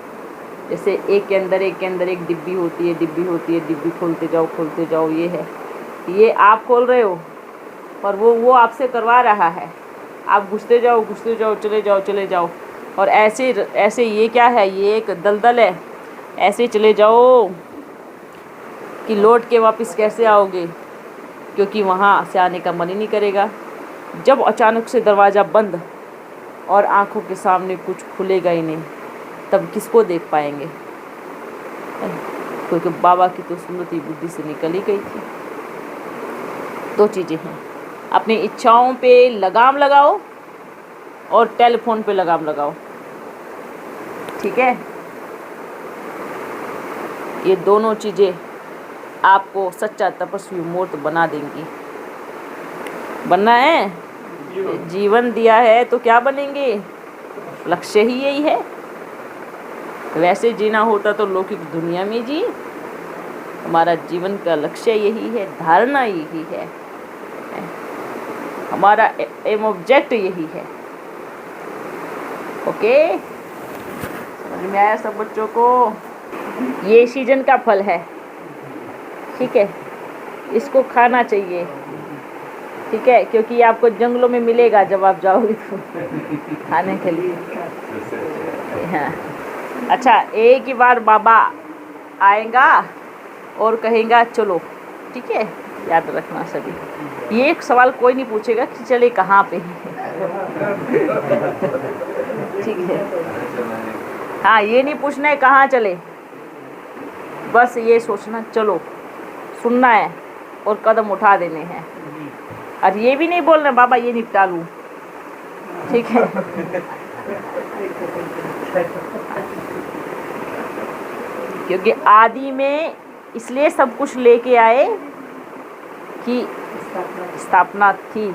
जैसे एक के अंदर एक डिब्बी होती है, डिब्बी खोलते जाओ, ये है, ये आप खोल रहे हो, पर वो आपसे करवा रहा है। आप घुसते जाओ, चले जाओ। और ऐसे ये क्या है? ये एक दलदल है। ऐसे चले जाओ कि लौट के वापस कैसे आओगे? क्योंकि वहाँ से आने का मन ही नहीं करेगा। जब अचानक से दरवाज़ा बंद और आंखों के सामने कुछ खुलेगा ही नहीं, तब किसको देख पाएंगे? क्योंकि बाबा की तो स्मृति बुद्धि से निकल ही गई थी। 2 चीज़ें हैं, अपनी इच्छाओं पे लगाम लगाओ और टेलीफोन पे लगाम लगाओ। ठीक है, ये दोनों चीज़ें आपको सच्चा तपस्वी मूर्त बना देंगी। बनना है, जीवन दिया है तो क्या बनेंगे? लक्ष्य ही यही है। वैसे जीना होता तो लौकिक दुनिया में जी। हमारा जीवन का लक्ष्य यही है, धारणा यही है, हमारा एम ऑब्जेक्ट यही है। ओके, समझ में आया सब बच्चों को? ये सीजन का फल है, ठीक है, इसको खाना चाहिए। ठीक है, क्योंकि आपको जंगलों में मिलेगा जब आप जाओगे तो खाने के लिए। हाँ, अच्छा, एक ही बार बाबा आएगा और कहेगा चलो। ठीक है, याद रखना सभी। ये एक सवाल कोई नहीं पूछेगा कि चले कहाँ पे। ठीक है, हाँ, ये नहीं पूछना है कहाँ चले, बस ये सोचना चलो, सुनना है और कदम उठा देने हैं। और ये भी नहीं बोलना बाबा ये निपटा लूँ। ठीक है, क्योंकि आदि में इसलिए सब कुछ लेके आए कि स्थापना थी,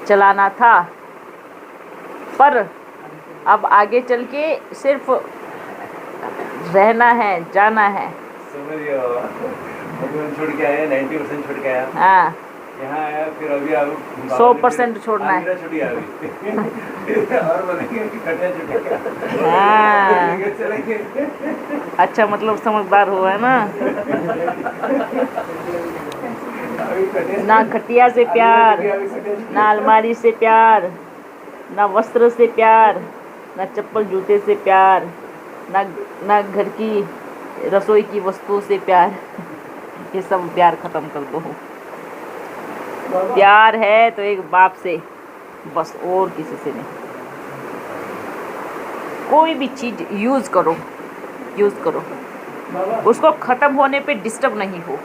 चलाना था, पर अब आगे चल के सिर्फ रहना है, जाना है। छोड़ के आया 90% छोड़ के आया। हाँ, यहाँ आया, फिर अभी अब 100% छोड़ना है। और बोलेंगे कि कटिया छुटेगा। हाँ, चलेंगे। अच्छा, मतलब समझदार हुआ है ना। ना खटिया से प्यार, ना अलमारी से प्यार, ना वस्त्र से प्यार, ना चप्पल जूते से प्यार, ना घर की रसोई की वस्तुओं से प्यार। ये सब प्यार खत्म कर दो। प्यार है तो एक बाप से, बस, और किसी से नहीं। कोई भी चीज़ यूज़ करो, उसको ख़त्म होने पे डिस्टर्ब नहीं हो।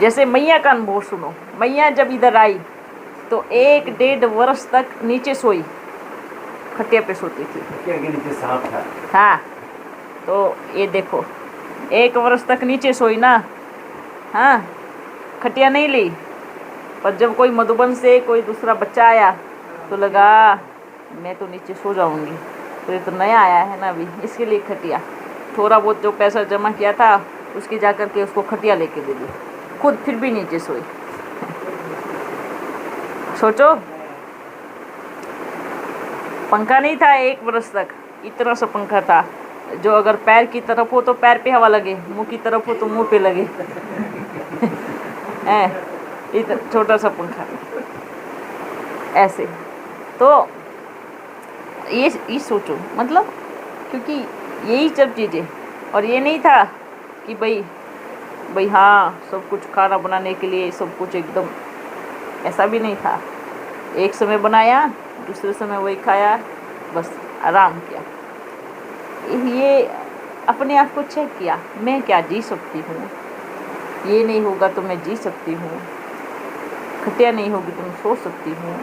जैसे मैया का अनुभव सुनो। मैया जब इधर आई तो 1-1.5 वर्ष तक नीचे सोई, खटिया पे सोती थी। के नीचे सांप था। हाँ, तो ये देखो, 1 वर्ष तक नीचे सोई ना। हाँ, खटिया नहीं ली, पर जब कोई मधुबन से कोई दूसरा बच्चा आया तो लगा मैं तो नीचे सो जाऊंगी, तो ये तो नया आया है ना अभी, इसके लिए खटिया। थोड़ा बहुत जो पैसा जमा किया था उसकी जा कर के उसको खटिया लेके दे दी, खुद फिर भी नीचे सोई। सोचो, पंखा नहीं था 1 वर्ष तक, इतना सा पंखा था जो अगर पैर की तरफ हो तो पैर पे हवा लगे, मुंह की तरफ हो तो मुंह पे लगे। छोटा सा पंखा ऐसे। तो ये सोचो, मतलब, क्योंकि यही सब चीज़ें। और ये नहीं था कि भाई भाई हाँ सब कुछ खाना बनाने के लिए सब कुछ एकदम, ऐसा भी नहीं था। एक समय बनाया, दूसरे समय वही खाया, बस आराम किया। ये अपने आप को चेक किया, मैं क्या जी सकती हूँ, ये नहीं होगा तो मैं जी सकती हूँ, खटिया नहीं होगी तो मैं सो सकती हूँ।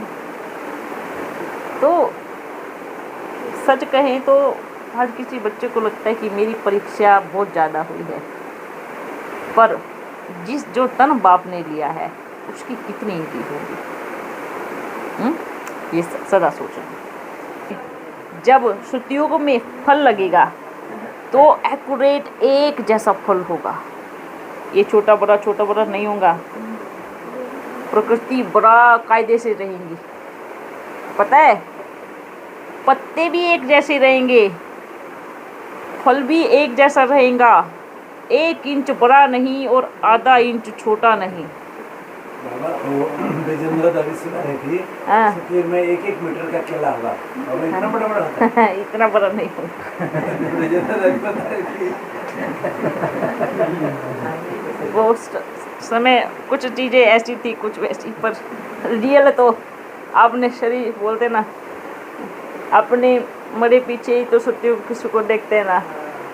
तो सच कहें तो हर किसी बच्चे को लगता है कि मेरी परीक्षा बहुत ज़्यादा हुई है, पर जो तन बाप ने लिया है उसकी कितनी ईदी होगी, ये सदा सोचना। जब श्रुतियों में फल लगेगा तो एक्यूरेट एक जैसा फल होगा। ये छोटा बड़ा नहीं होगा। प्रकृति बड़ा कायदे से रहेंगी, पता है, पत्ते भी एक जैसे रहेंगे, फल भी एक जैसा रहेगा। 1 इंच बड़ा नहीं और आधा इंच छोटा नहीं। बाबा वो विजेंद्र दादी सुना रही थी, हाँ। फिर में 1-1 मीटर का केला होगा और वो इतना बड़ा होता है। इतना बड़ा नहीं होगा। विजेंद्र दादी बता रही थी। वो समय कुछ चीज़ें ऐसी थी, कुछ वैसी, पर रियल तो आपने शरीर बोलते ना, अपने मरे पीछे ही तो सत्य किसी को देखते हैं ना।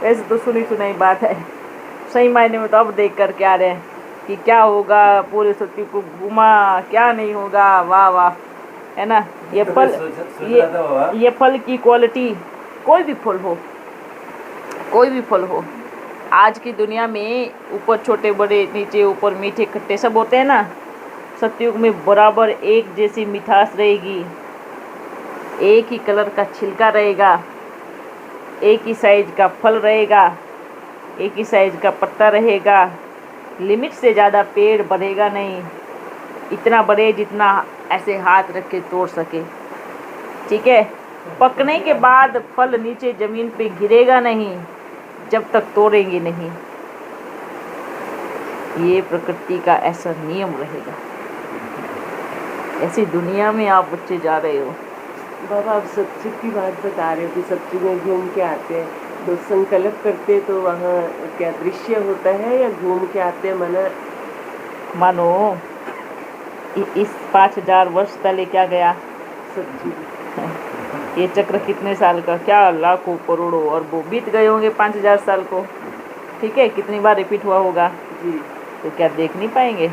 वैसे तो सुनी सुनाई बात है, सही मायने में तो अब देख कर के आ रहे हैं कि क्या होगा, पूरे सत्य को घुमा, क्या नहीं होगा। वाह वाह, है ना। ये फल, ये फल की क्वालिटी, कोई भी फल हो, आज की दुनिया में ऊपर छोटे बड़े, नीचे ऊपर, मीठे खट्टे सब होते हैं ना। सत्युग में बराबर एक जैसी मिठास रहेगी, एक ही कलर का छिलका रहेगा, एक ही साइज का फल रहेगा, एक ही साइज का पत्ता रहेगा। लिमिट से ज़्यादा पेड़ बढ़ेगा नहीं, इतना बढ़े जितना ऐसे हाथ रख के तोड़ सके, ठीक है। पकने के बाद फल नीचे ज़मीन पे गिरेगा नहीं जब तक तोड़ेंगे नहीं। ये प्रकृति का ऐसा नियम रहेगा। ऐसी दुनिया में आप बच्चे जा रहे हो। बाबा आप सत्संग की बात बता रहे हो कि सत्संग में घूम के आते हैं, तो संकल्प करते तो वहाँ क्या दृश्य होता है या घूम के आते हैं? मानो इस 5000 वर्ष पहले क्या गया सच्ची ये चक्र कितने साल का, क्या लाखों करोड़ों अरबों बीत गए होंगे 5000 साल को, ठीक है। कितनी बार रिपीट हुआ होगा जी। तो क्या देख नहीं पाएंगे?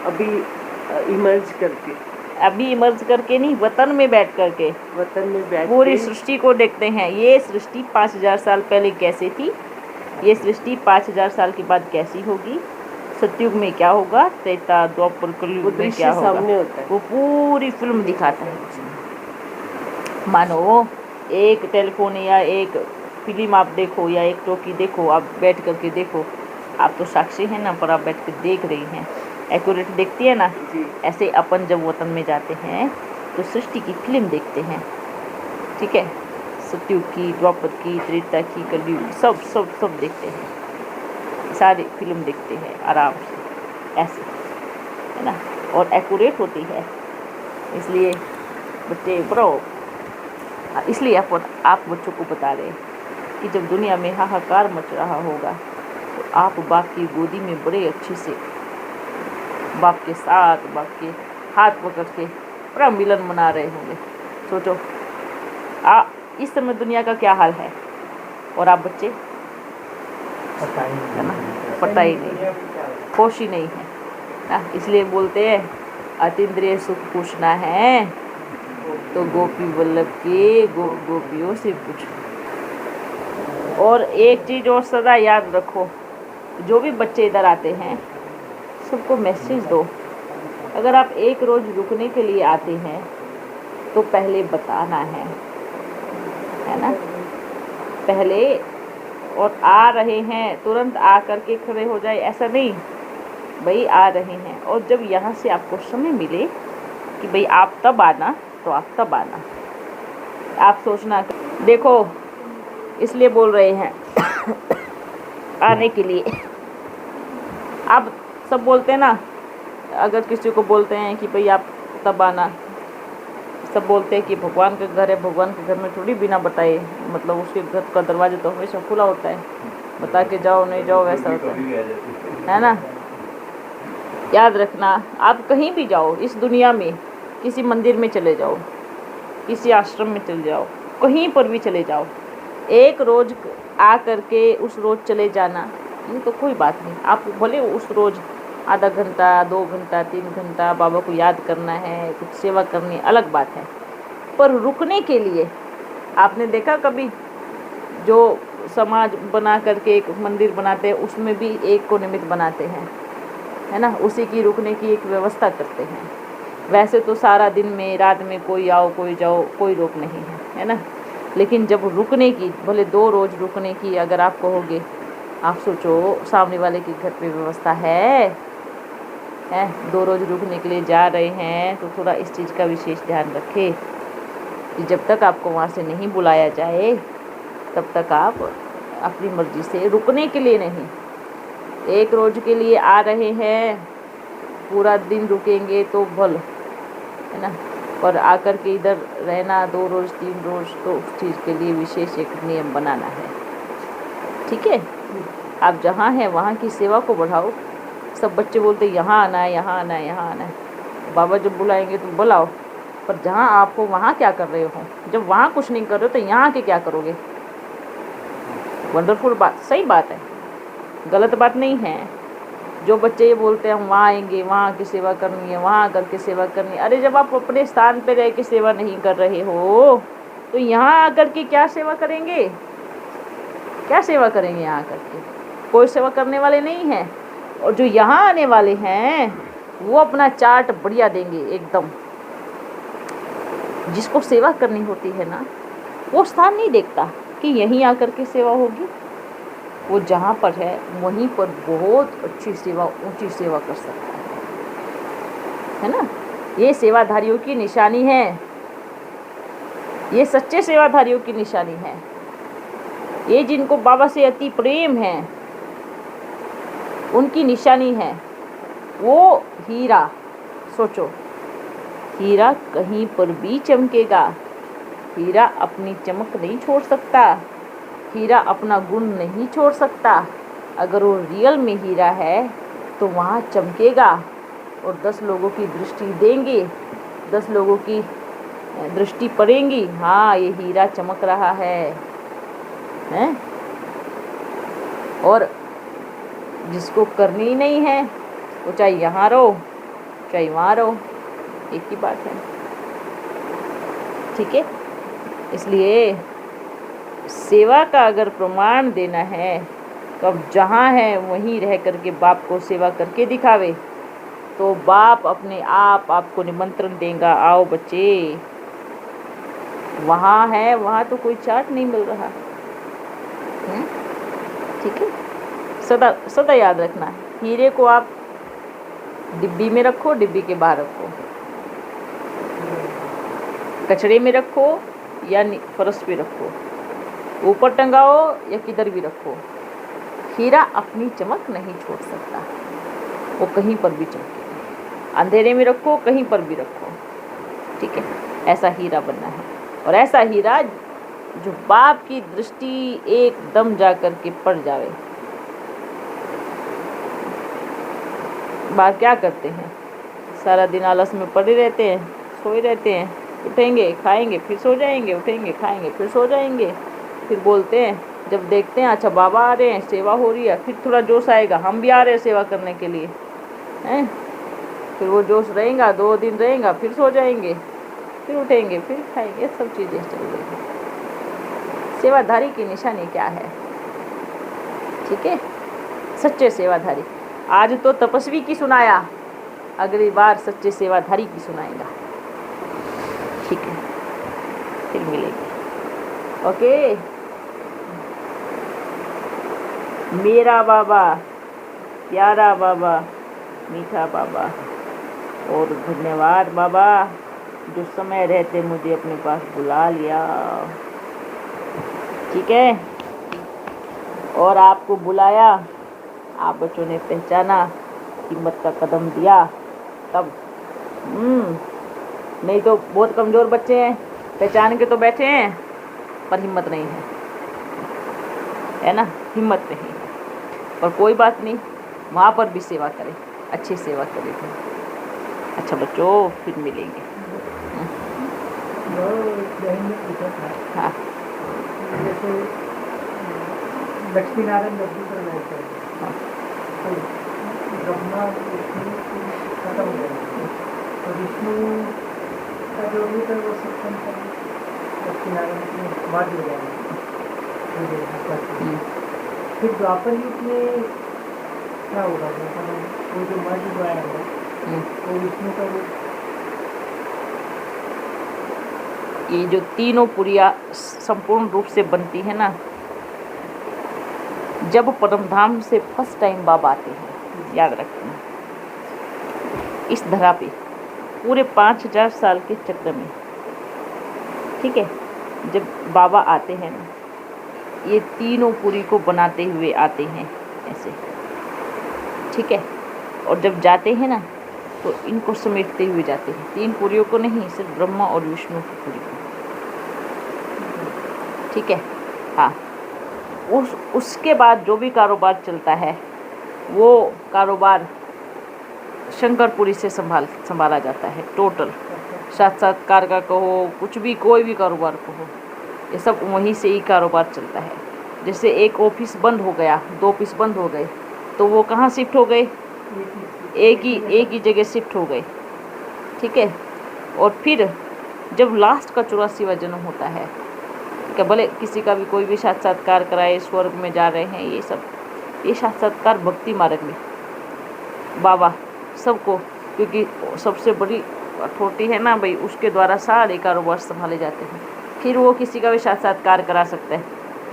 अभी इमर्ज करके नहीं, वतन में बैठ करके पूरी सृष्टि को देखते हैं। ये सृष्टि 5000 साल पहले कैसे थी, ये सृष्टि 5000 साल के बाद कैसी होगी, सतयुग में क्या होगा, त्रेता द्वापर कलयुग में क्या होगा, वो पूरी फिल्म दिखाता है उसमें। मानो एक टेलीफोन या एक फिल्म आप देखो या एक टॉकी देखो, आप बैठ करके देखो, आप तो साक्षी हैं ना, पर आप बैठ कर देख रही हैं, एक्यूरेट देखती है ना। ऐसे अपन जब वतन में जाते हैं तो सृष्टि की फिल्म देखते हैं, ठीक है। सतयुग की, द्वापर की, त्रेता की, कलयुग, सब सब सब देखते हैं, सारी फिल्म देखते हैं आराम से, ऐसे, है ना। और एक्यूरेट होती है, इसलिए बच्चे बड़ो, इसलिए आप बच्चों को बता रहे हैं कि जब दुनिया में हाहाकार मच रहा होगा तो आप बाप की गोदी में बड़े अच्छे से बाप के साथ, बाप के हाथ पकड़ के बड़ा मिलन मना रहे होंगे। सोचो इस समय दुनिया का क्या हाल है, और आप बच्चे है ना, पता ही नहीं, खुश ही नहीं है ना। इसलिए बोलते हैं अतीन्द्रिय सुख पूछना है तो गोपी वल्लभ के गोपियों से पूछो। और एक चीज़ और सदा याद रखो, जो भी बच्चे इधर आते हैं सबको मैसेज दो। अगर आप एक रोज़ रुकने के लिए आते हैं तो पहले बताना है ना, पहले। और आ रहे हैं तुरंत आ करके खड़े हो जाए, ऐसा नहीं, भाई आ रहे हैं। और जब यहाँ से आपको समय मिले कि भाई आप तब आना, तो आप तब आना। आप सोचना, देखो इसलिए बोल रहे हैं आने के लिए। आप सब बोलते हैं ना, अगर किसी को बोलते हैं कि भाई आप तब आना, सब बोलते हैं कि भगवान का घर है, भगवान के घर में थोड़ी बिना बताए, मतलब उसके घर का दरवाजा तो हमेशा खुला होता है। बता के जाओ नहीं जाओ वैसा होता है ना। याद रखना, आप कहीं भी जाओ इस दुनिया में, किसी मंदिर में चले जाओ, किसी आश्रम में चले जाओ, कहीं पर भी चले जाओ, एक रोज़ आ करके उस रोज़ चले जाना, ये तो कोई बात नहीं। आप भले उस रोज़ आधा घंटा 2 घंटा 3 घंटा बाबा को याद करना है, कुछ सेवा करनी है, अलग बात है। पर रुकने के लिए आपने देखा कभी जो समाज बना करके एक मंदिर बनाते हैं, उसमें भी एक को निमित्त बनाते हैं, है ना, उसी की रुकने की एक व्यवस्था करते हैं। वैसे तो सारा दिन में रात में कोई आओ कोई जाओ, कोई रोक नहीं है ना। लेकिन जब रुकने की, भले 2 रोज़ रुकने की अगर आप कहोगे, आप सोचो सामने वाले के घर पे व्यवस्था है 2 रोज़ रुकने के लिए जा रहे हैं, तो थोड़ा इस चीज़ का विशेष ध्यान रखें कि जब तक आपको वहाँ से नहीं बुलाया जाए तब तक आप अपनी मर्ज़ी से, रुकने के लिए नहीं, 1 रोज़ के लिए आ रहे हैं, पूरा दिन रुकेंगे तो भल, है ना, पर आकर के इधर रहना 2 रोज़ 3 रोज़, तो उस चीज़ के लिए विशेष एक नियम बनाना है। ठीक है, आप जहाँ हैं वहाँ की सेवा को बढ़ाओ। सब बच्चे बोलते यहाँ आना है, यहाँ आना है, यहाँ आना है। बाबा जब बुलाएंगे तो बुलाओ, पर जहाँ आप हो वहाँ क्या कर रहे हो? जब वहाँ कुछ नहीं कर रहे हो तो यहाँ आके क्या करोगे? वंडरफुल बात, सही बात है, गलत बात नहीं है। जो बच्चे ये बोलते हैं हम वहाँ आएंगे, वहाँ की सेवा करनी है, वहाँ आकर के सेवा करनी है, अरे जब आप अपने स्थान पे रह के सेवा नहीं कर रहे हो तो यहाँ आकर के क्या सेवा करेंगे? क्या सेवा करेंगे यहाँ आकर के? कोई सेवा करने वाले नहीं हैं। और जो यहाँ आने वाले हैं वो अपना चार्ट बढ़िया देंगे एकदम। जिसको सेवा करनी होती है ना, वो स्थान नहीं देखता कि यहीं आकर के सेवा होगी, वो जहाँ पर है वहीं पर बहुत अच्छी सेवा, ऊंची सेवा कर सकता है ना। ये सेवाधारियों की निशानी है, ये सच्चे सेवाधारियों की निशानी है। ये जिनको बाबा से अति प्रेम है उनकी निशानी है। वो हीरा, सोचो, हीरा कहीं पर भी चमकेगा, हीरा अपनी चमक नहीं छोड़ सकता, हीरा अपना गुण नहीं छोड़ सकता। अगर वो रियल में हीरा है तो वहाँ चमकेगा और 10 लोगों की दृष्टि देंगे, 10 लोगों की दृष्टि पड़ेंगी, हाँ ये हीरा चमक रहा है, हैं? और जिसको करनी ही नहीं है वो चाहे यहाँ रहो चाहे वहाँ रहो, एक ही बात है। ठीक है, इसलिए सेवा का अगर प्रमाण देना है तो अब जहाँ है वहीं रह करके बाप को सेवा करके दिखावे, तो बाप अपने आप आपको निमंत्रण देगा, आओ बच्चे। वहाँ है, वहाँ तो कोई चार्ट नहीं मिल रहा। ठीक है, सदा सदा याद रखना, हीरे को आप डिब्बी में रखो, डिब्बी के बाहर रखो, कचड़े में रखो या फर्श पे रखो, ऊपर टंगाओ या किधर भी रखो, हीरा अपनी चमक नहीं छोड़ सकता, वो कहीं पर भी चमकेगा। अंधेरे में रखो, कहीं पर भी रखो, ठीक है, ऐसा हीरा बनना है। और ऐसा हीरा जो बाप की दृष्टि एकदम जा कर के पड़ जावे। बाप क्या करते हैं? सारा दिन आलस में पड़े रहते हैं, सोए रहते हैं, उठेंगे खाएंगे फिर सो जाएंगे, उठेंगे खाएंगे फिर सो जाएंगे। फिर बोलते हैं, जब देखते हैं अच्छा बाबा आ रहे हैं, सेवा हो रही है, फिर थोड़ा जोश आएगा, हम भी आ रहे हैं सेवा करने के लिए, हैं? फिर वो जोश रहेगा, 2 दिन रहेगा, फिर सो जाएंगे, फिर उठेंगे फिर खाएंगे, सब चीज़ें चल रही। सेवाधारी की निशानी क्या है? ठीक है, सच्चे सेवाधारी। आज तो तपस्वी की सुनाया, अगली बार सच्चे सेवाधारी की सुनाएगा। ठीक है, फिर मिलेंगे। ओके, मेरा बाबा, प्यारा बाबा, मीठा बाबा, और धन्यवाद बाबा जो समय रहते मुझे अपने पास बुला लिया। ठीक है, और आपको बुलाया, आप बच्चों ने पहचाना, हिम्मत का कदम दिया, तब नहीं तो बहुत कमज़ोर बच्चे हैं, पहचान के तो बैठे हैं पर हिम्मत नहीं है। है ना, हिम्मत नहीं है। पर कोई बात नहीं, वहाँ पर भी सेवा करें, अच्छी सेवा करें। अच्छा बच्चों, फिर मिलेंगे। वो बहन ने पूछा था हाँ जैसे लक्ष्मी नारायण लड्डू बनाते हैं हाँ तो ब्रह्मा विष्णु खत्म हो जाएंगे तो विष्णु का जो रूप है वो सत्संग का लक्ष्मी नारायण में मर्ज हो जाएंगे। फिर द्वापर युग में क्या होगा, वो जो मर्ज हुआ है वो विष्णु का रूप। ये जो तीनों पुरिया संपूर्ण रूप से बनती है ना, जब परमधाम से फर्स्ट टाइम बाबा आते हैं, याद रखना, इस धरा पे पूरे 5000 साल के चक्र में, ठीक है, जब बाबा आते हैं ना, ये तीनों पुरी को बनाते हुए आते हैं ऐसे, ठीक है। और जब जाते हैं ना तो इनको समेटते हुए जाते हैं, 3 पुरियों को नहीं, सिर्फ ब्रह्मा और विष्णु की पुरी को, ठीक है। हाँ, उसके बाद जो भी कारोबार चलता है वो कारोबार शंकरपुरी से संभाला जाता है टोटल। साक्षात्कार का कहो, कुछ भी, कोई भी कारोबार कहो, ये सब वहीं से ही कारोबार चलता है। जैसे एक ऑफिस बंद हो गया, 2 ऑफिस बंद हो गए, तो वो कहाँ शिफ्ट हो गए, एक ही जगह शिफ्ट हो गए, ठीक है। और फिर जब लास्ट का 84वां जन्म होता है, क्या भले किसी का भी कोई भी साक्षात्कार कराए, स्वर्ग में जा रहे हैं, ये सब, ये साक्षात्कार भक्ति मार्ग में बाबा सबको, क्योंकि सबसे बड़ी अथॉरिटी है ना भाई, उसके द्वारा सारे कारोबार संभाले जाते हैं। फिर वो किसी का भी साक्षात्कार करा सकता है,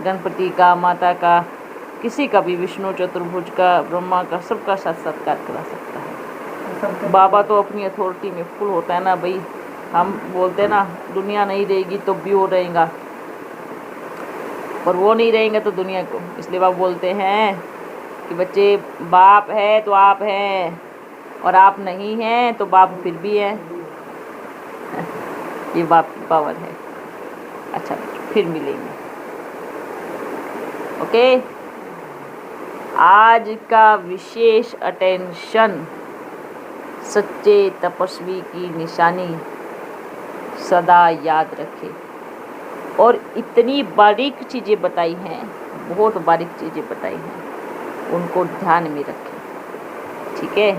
गणपति का, माता का, किसी का भी, विष्णु चतुर्भुज का, ब्रह्मा का, सबका साक्षात्कार करा सकता है। बाबा तो अपनी अथॉरिटी में फुल होता है ना भाई। हम बोलते हैं ना, दुनिया नहीं रहेगी तो भी वो रहेगा, और वो नहीं रहेंगे तो दुनिया को, इसलिए बाप बोलते हैं कि बच्चे, बाप है तो आप हैं, और आप नहीं हैं तो बाप फिर भी है। ये बाप की पावर है। अच्छा, फिर मिलेंगे। ओके, आज का विशेष अटेंशन, सच्चे तपस्वी की निशानी सदा याद रखें। और इतनी बारीक चीज़ें बताई हैं, बहुत बारीक चीज़ें बताई हैं, उनको ध्यान में रखें, ठीक है।